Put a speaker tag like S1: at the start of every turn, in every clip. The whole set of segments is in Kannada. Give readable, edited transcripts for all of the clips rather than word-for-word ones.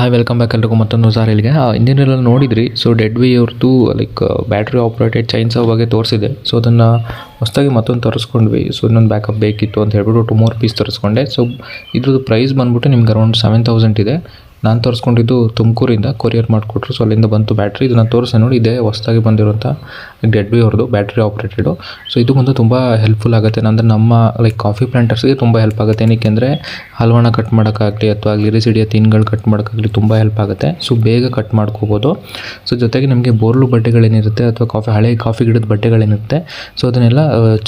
S1: ಹಾಯ್ ವೆಲ್ಕಮ್ ಬ್ಯಾಕ್ ಎಲ್ರಿಗೂ ಮತ್ತೊಂದು ಹೊಸ ರೀಲ್ಗೆ ಇಂಜಿನಿಯರೆಲ್ಲ ನೋಡಿದ್ರಿ. ಸೊ ಡೆಡ್ವಿ ಅವ್ರದ್ದು ಲೈಕ್ ಬ್ಯಾಟ್ರಿ ಆಪ್ರೇಟೆಡ್ ಚೈನ್ಸಾ ಬಗ್ಗೆ ತೋರಿಸಿದೆ. ಸೊ ಅದನ್ನು ಹೊಸದಾಗಿ ಮತ್ತೊಂದು ತರಿಸ್ಕೊಂಡ್ವಿ. ಸೊ ಇನ್ನೊಂದು ಬ್ಯಾಕಪ್ ಬೇಕಿತ್ತು ಅಂತ ಹೇಳ್ಬಿಟ್ಟು 2 more ಪೀಸ್ ತರಿಸ್ಕೊಂಡೆ. ಸೊ ಇದ್ರದ್ದು ಪ್ರೈಸ್ ಬಂದ್ಬಿಟ್ಟು ನಿಮ್ಗೆ ಅರೌಂಡ್ 7,000 ಇದೆ. ನಾನು ತರಿಸ್ಕೊಂಡಿದ್ದು ತುಮಕೂರಿಂದ ಕೊರಿಯರ್ ಮಾಡಿಕೊಟ್ರು. ಸೊ ಅಲ್ಲಿಂದ ಬಂತು ಬ್ಯಾಟ್ರಿ. ಇದನ್ನು ತೋರಿಸಿ ನೋಡಿ, ಇದೇ ಹೊಸದಾಗಿ ಬಂದಿರೋಂಥ ಡೆಡ್ವಿ ಅವ್ರದ್ದು ಬ್ಯಾಟ್ರಿ ಆಪ್ರೇಟೆಡು. ಸೊ ಇದು ಬಂದು ತುಂಬ ಹೆಲ್ಪ್ಫುಲ್ ಆಗುತ್ತೆ. ಅಂದರೆ ನಮ್ಮ ಲೈಕ್ ಕಾಫಿ ಪ್ಲಾಂಟರ್ಸ್ಗೆ ತುಂಬ ಹೆಲ್ಪ್ ಆಗುತ್ತೆ. ಏನಕ್ಕೆ ಅಂದರೆ ಹಲ್ವಾಣ ಕಟ್ ಮಾಡೋಕ್ಕಾಗಲಿ ಅಥವಾ ಲಿರಿಸಿಡಿಯ ತಿನ್ಗಳು ಕಟ್ ಮಾಡೋಕ್ಕಾಗಲಿ ತುಂಬ ಹೆಲ್ಪ್ ಆಗುತ್ತೆ. ಸೊ ಬೇಗ ಕಟ್ ಮಾಡ್ಕೋಬೋದು. ಸೊ ಜೊತೆಗೆ ನಿಮಗೆ ಬೋರ್ಲು ಬಟ್ಟೆಗಳೇನಿರುತ್ತೆ ಅಥವಾ ಹಳೆ ಕಾಫಿ ಗಿಡದ ಬಟ್ಟೆಗಳೇನಿರುತ್ತೆ, ಸೊ ಅದನ್ನೆಲ್ಲ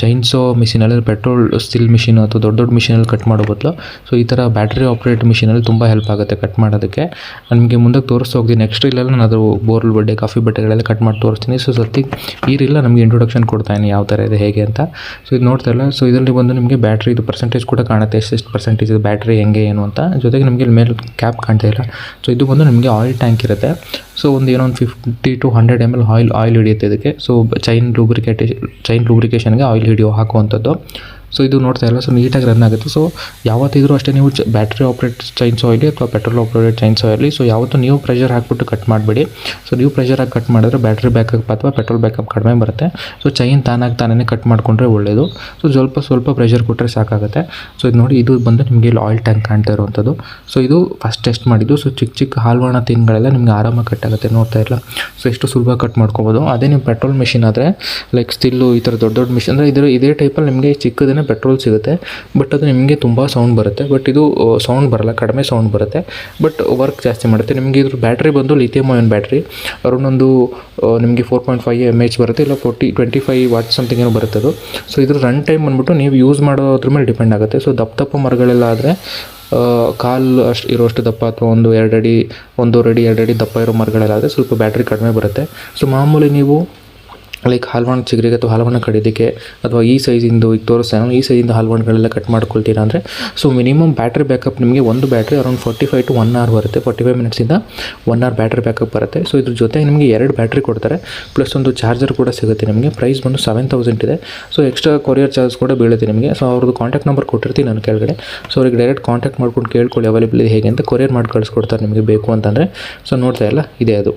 S1: ಚೈನ್ಸೋ ಮಿಷಿನಲ್ಲಿ, ಪೆಟ್ರೋಲ್ ಸ್ಟಿಲ್ ಮಿಷಿನ್ ಅಥವಾ ದೊಡ್ಡ ದೊಡ್ಡ ಮಿಷಿನಲ್ಲಿ ಕಟ್ ಮಾಡೋ ಬದಲು ಸೊ ಈ ಥರ ಬ್ಯಾಟ್ರಿ ಆಪ್ರೇಟ್ ಮಿಷಿನಲ್ಲಿ ತುಂಬ ಹೆಲ್ಪ್ ಆಗುತ್ತೆ ಕಟ್ ಮಾಡೋದಕ್ಕೆ. ನಿಮಗೆ ಮುಂದೆ ತೋರಿಸ್ತಾ ಹೋಗ್ತೀನಿ. ನೆಕ್ಸ್ಟ್ ರೀಲಲ್ಲಿ ನಾನು ಅದು ಬೋರ್ಲ್ ಬಟ್ಟೆ ಕಾಫಿ ಬಟ್ಟೆಗಳೆಲ್ಲ ಕಟ್ ಮಾಡಿ ತೋರಿಸ್ತೀನಿ. ಸೊ ಈ ರೀಲ್ ನಮಗೆ ಇಂಟ್ರೊಡಕ್ಷನ್ ಕೊಡ್ತಾಯಿನಿ ಯಾವ ಥರ ಇದೆ ಹೇಗೆ ಅಂತ. ಸೊ ಇದು ನೋಡ್ತಾ ಇಲ್ಲ. ಸೊ ಇದರಲ್ಲಿ ಬಂದು ನಿಮಗೆ ಬ್ಯಾಟ್ರಿ ಇದು ಪರ್ಸೆಂಟೇಜ್ ಕೂಡ ಕಾಣುತ್ತೆ, ಎಷ್ಟು ಪರ್ಸೆಂಟೇಜ್ ಇದೆ ಬ್ಯಾಟ್ರಿ ಹೆಂಗೆ ಏನು ಅಂತ. ಜೊತೆಗೆ ನಿಮಗೆ ಇಲ್ಲಿ ಮೇಲೆ ಕ್ಯಾಪ್ ಕಾಣ್ತಾ ಇಲ್ಲ. ಸೊ ಇದು ಬಂದು ನಿಮಗೆ ಆಯಿಲ್ ಟ್ಯಾಂಕ್ ಇರುತ್ತೆ. ಸೊ ಒಂದು 50 to 100 ml ಆಯಿಲ್ ಹಿಡಿಯುತ್ತೆ ಇದಕ್ಕೆ. ಸೊ ಚೈನ್ ಲೂಬ್ರಿಕೇಷನ್ಗೆ ಆಯಿಲ್ ಹಾಕುವಂಥದ್ದು. ಸೊ ಇದು ನೋಡ್ತಾ ಇಲ್ಲ. ಸೊ ನೀಟಾಗಿ ರನ್ ಆಗುತ್ತೆ. ಸೊ ಯಾವತ್ತಿದ್ರೂ ಅಷ್ಟೇ ನೀವು ಬ್ಯಾಟ್ರಿ ಆಪ್ರೇಟ್ ಚೈನ್ಸ್ ಆಯಿಲಿ ಅಥವಾ petrol operated chains oily, so ಯಾವತ್ತೂ ನೀವು ಪ್ರೆಷರ್ ಹಾಕಿಬಿಟ್ಟು ಕಟ್ ಮಾಡಬೇಡಿ. ಸೊ ನೀವು ಪ್ರೆಷರ್ ಹಾಕಿ ಕಟ್ ಮಾಡಿದ್ರೆ ಬ್ಯಾಟ್ರಿ ಬ್ಯಾಕಪ್ ಅಥವಾ ಪೆಟ್ರೋಲ್ ಬ್ಯಾಕಪ್ ಕಡಿಮೆ ಬರುತ್ತೆ. ಸೊ ಚೈನ್ ತಾನೇ ಕಟ್ ಮಾಡಿಕೊಂಡ್ರೆ ಒಳ್ಳೆಯದು. ಸೊ ಸ್ವಲ್ಪ ಪ್ರೆಷರ್ ಕೊಟ್ಟರೆ ಸಾಕಾಗುತ್ತೆ. ಸೊ ಇದು ನೋಡಿ, ಇದು ಬಂದು ನಿಮಗೆ ಇಲ್ಲಿ ಆಯಿಲ್ ಟ್ಯಾಂಕ್ ಕಾಣ್ತಾ ಇರುವಂಥದ್ದು. ಸೊ ಇದು ಫಸ್ಟ್ ಟೆಸ್ಟ್ ಮಾಡಿದ್ದು. ಸೊ ಚಿಕ್ಕ ಹಾಲ್ವಾಣ ತಿನ್ಗಳೆಲ್ಲ ನಿಮಗೆ ಆರಾಮಾಗಿ ಕಟ್ ಆಗುತ್ತೆ. ನೋಡ್ತಾ ಇಲ್ಲ. ಸೊ ಎಷ್ಟು ಸುಲಭ ಕಟ್ ಮಾಡ್ಕೋಬೋದು. ಅದೇ ನೀವು ಪೆಟ್ರೋಲ್ ಮಿಷಿನ್ ಆದರೆ ಲೈಕ್ ಸ್ಟಿಲ್ಲು ಈ ಥರ ದೊಡ್ಡ ಮಿಷಿನ್ ಅಂದರೆ ಇದೇ ಟೈಪಲ್ಲಿ ನಿಮಗೆ ಚಿಕ್ಕದೇ ಪೆಟ್ರೋಲ್ ಸಿಗುತ್ತೆ. ಬಟ್ ಅದು ನಿಮಗೆ ತುಂಬ ಸೌಂಡ್ ಬರುತ್ತೆ. ಬಟ್ ಇದು ಸೌಂಡ್ ಬರಲ್ಲ, ಕಡಿಮೆ ಸೌಂಡ್ ಬರುತ್ತೆ. ಬಟ್ ವರ್ಕ್ ಜಾಸ್ತಿ ಮಾಡುತ್ತೆ. ನಿಮಗೆ ಇದ್ರ ಬ್ಯಾಟ್ರಿ ಬಂದು ಲಿಥಿಯಂ ಅಯಾನ್ ಬ್ಯಾಟ್ರಿ. ಅರೌಂಡ್ ಒಂದು ನಿಮಗೆ 4.5 mAh ಬರುತ್ತೆ, ಇಲ್ಲ 25 ವಾಟ್ ಸಮಥಿಂಗ್ ಏನೋ ಬರುತ್ತೆ ಅದು. ಸೊ ಇದ್ರ ರನ್ ಟೈಮ್ ಬಂದ್ಬಿಟ್ಟು ನೀವು ಯೂಸ್ ಮಾಡೋದ್ರ ಮೇಲೆ ಡಿಪೆಂಡ್ ಆಗುತ್ತೆ. ಸೊ ದಪ್ಪ ಮರಗಳೆಲ್ಲ ಆದರೆ ಕಾಲು ಇರೋಷ್ಟು ದಪ್ಪ ಅಥವಾ 1-2 ಅಡಿ 2 ಅಡಿ ದಪ್ಪ ಇರೋ ಮರಗಳೆಲ್ಲ ಆದರೆ ಸ್ವಲ್ಪ ಬ್ಯಾಟ್ರಿ ಕಡಿಮೆ ಬರುತ್ತೆ. ಸೊ ಮಾಮೂಲಿ ನೀವು ಲೈಕ್ ಹಾಲ್ವಾಣ ಚಿಗುರಿಗೆ ಅಥವಾ ಹಾಲ್ವಾಣ ಕಡಿಯೋದಕ್ಕೆ ಅಥವಾ ಈ ಸೈಜಿಂದು ಈಗ ತೋರಿಸ್ತಾನೋ ಈ ಸೈಜಿಂದ ಹಾಲ್ವಾಣಗಳೆಲ್ಲ ಕಟ್ ಮಾಡ್ಕೊಳ್ತೀರಾ ಅಂದರೆ ಸೊ ಮಿನಿಮಮ್ ಬ್ಯಾಟ್ರಿ ಬ್ಯಾಕಪ್ ನಿಮಗೆ ಒಂದು ಬ್ಯಾಟ್ರಿ ಅರೌಂಡ್ 45 to 1 hour ಬರುತ್ತೆ. 45 minutesಯಿಂದ 1 hour ಬ್ಯಾಟ್ರಿ ಬ್ಯಾಕಪ್ ಬರುತ್ತೆ. ಸೊ ಇದ್ರ ಜೊತೆಗೆ ನಿಮಗೆ 2 ಬ್ಯಾಟ್ರಿ ಕೊಡ್ತಾರೆ, ಪ್ಲಸ್ ಒಂದು ಚಾರ್ಜರ್ ಕೂಡ ಸಿಗುತ್ತೆ ನಿಮಗೆ. ಪ್ರೈಸ್ ಬಂದು 7,000 ಇದೆ. ಸೊ ಎಕ್ಸ್ಟ್ರಾ ಕೊರಿಯರ್ ಚಾರ್ಜ್ ಕೂಡ ಬೀಳುತ್ತೆ ನಿಮಗೆ. ಸೊ ಅವ್ರದ್ದು ಕಾಂಟ್ಯಾಕ್ಟ್ ನಂಬರ್ ಕೊಟ್ಟಿರ್ತೀನಿ ನಾನು ಕೆಳಗಡೆ. ಸೊ ಅವ್ರಿಗೆ ಡೈರೆಕ್ಟ್ ಕಾಂಟ್ಯಾಕ್ಟ್ ಮಾಡ್ಕೊಂಡು ಕೇಳ್ಕೊಳ್ಳಿ ಅವೈಲೇಬಲ್ ಇದೆ ಹೇಗೆ ಅಂತ. ಕೊರಿಯರ್ ಮಾಡಿ ಕಳಿಸ್ಕೊಡ್ತಾರೆ ನಿಮಗೆ ಬೇಕು ಅಂತಂದರೆ. ಸೊ ನೋಡ್ತಾ ಇಲ್ಲ, ಇದೆ ಅದು.